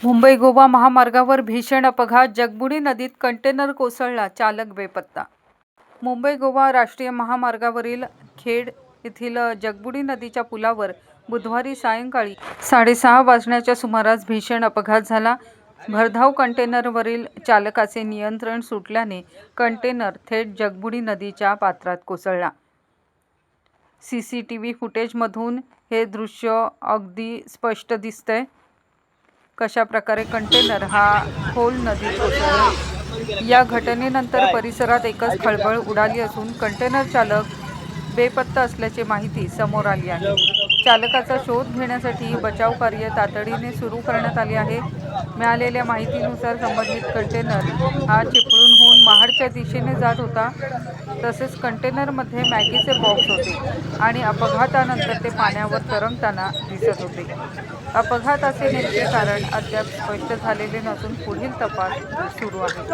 मुंबई गोवा महामार्गावर भीषण अपघात, जगबुडी नदीत कंटेनर कोसळला, चालक बेपत्ता. मुंबई गोवा राष्ट्रीय महामार्गावरील खेड येथील जगबुडी नदीच्या पुलावर बुधवारी सायंकाळी 6:30 वाजण्याच्या सुमारास भीषण अपघात झाला. भरधाव कंटेनरवरील चालकाचे नियंत्रण सुटल्याने कंटेनर थेट जगबुडी नदीच्या पात्रात कोसळला. सीसीटीव्ही फुटेजमधून हे दृश्य अगदी स्पष्ट दिसतंय. कशा प्रकारे कंटेनर हा खोल नदीत कोसळला. या घटनेनंतर परिसरात एकच खळबळ उडाली असून कंटेनर चालक बेपत्ता असल्याची माहिती समोर आली आहे. चालकाचा शोध घेण्यासाठी बचाव कार्य तातडीने सुरू करण्यात आले आहे. मिळालेल्या माहितीनुसार संबंधित कंटेनर हा चिपळूणहून महाडच्या दिशेने जात होता. तसेच कंटेनरमध्ये मॅगीचे बॉक्स होते आणि अपघातानंतर ते पाण्यावर तरंगताना दिसत होते. अपघाताचे नेमके कारण अद्याप स्पष्ट झालेले नसून पुढील तपास सुरू आहे.